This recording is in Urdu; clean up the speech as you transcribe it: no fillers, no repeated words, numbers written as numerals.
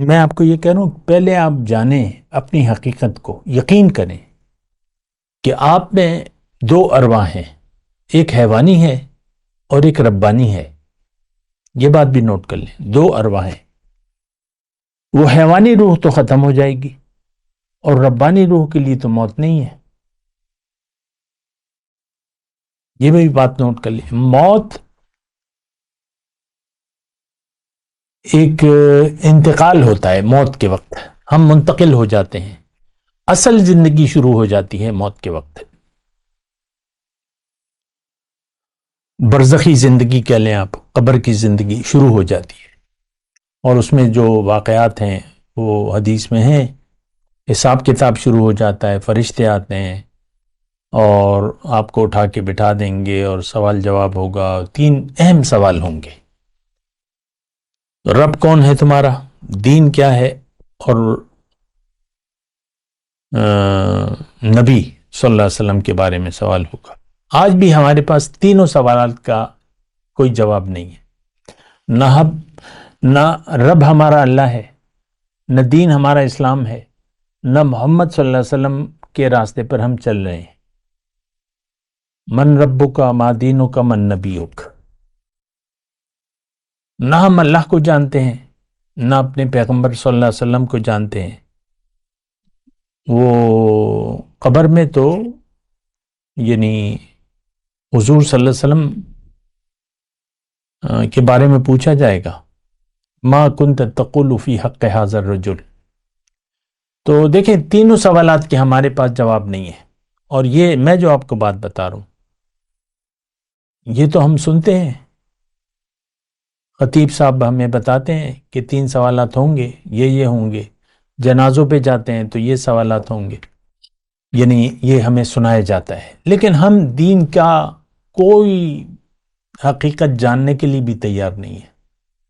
میں آپ کو یہ کہہ رہا ہوں، پہلے آپ جانیں اپنی حقیقت کو، یقین کریں کہ آپ میں دو ارواح ہیں، ایک حیوانی ہے اور ایک ربانی ہے۔ یہ بات بھی نوٹ کر لیں، دو ارواح ہیں۔ وہ حیوانی روح تو ختم ہو جائے گی اور ربانی روح کے لیے تو موت نہیں ہے۔ یہ بھی بات نوٹ کر لیں، موت ایک انتقال ہوتا ہے، موت کے وقت ہم منتقل ہو جاتے ہیں، اصل زندگی شروع ہو جاتی ہے موت کے وقت۔ برزخی زندگی کہہ لیں آپ، قبر کی زندگی شروع ہو جاتی ہے، اور اس میں جو واقعات ہیں وہ حدیث میں ہیں۔ حساب کتاب شروع ہو جاتا ہے، فرشتے آتے ہیں اور آپ کو اٹھا کے بٹھا دیں گے اور سوال جواب ہوگا۔ تین اہم سوال ہوں گے: رب کون ہے تمہارا، دین کیا ہے، اور نبی صلی اللہ علیہ وسلم کے بارے میں سوال ہوگا۔ آج بھی ہمارے پاس تینوں سوالات کا کوئی جواب نہیں ہے۔ نہ رب ہمارا اللہ ہے، نہ دین ہمارا اسلام ہے، نہ محمد صلی اللہ علیہ وسلم کے راستے پر ہم چل رہے ہیں۔ من ربک ما دینک من نبیک۔ نہ ہم اللہ کو جانتے ہیں، نہ اپنے پیغمبر صلی اللہ علیہ وسلم کو جانتے ہیں۔ وہ قبر میں تو یعنی حضور صلی اللہ علیہ وسلم کے بارے میں پوچھا جائے گا، ما کنت تقول فی حق ھذا الرجل۔ تو دیکھیں، تینوں سوالات کے ہمارے پاس جواب نہیں ہے، اور یہ میں جو آپ کو بات بتا رہا ہوں یہ تو ہم سنتے ہیں، خطیب صاحب ہمیں بتاتے ہیں کہ تین سوالات ہوں گے، یہ ہوں گے۔ جنازوں پہ جاتے ہیں تو یہ سوالات ہوں گے، یعنی یہ ہمیں سنایا جاتا ہے، لیکن ہم دین کا کوئی حقیقت جاننے کے لیے بھی تیار نہیں ہے۔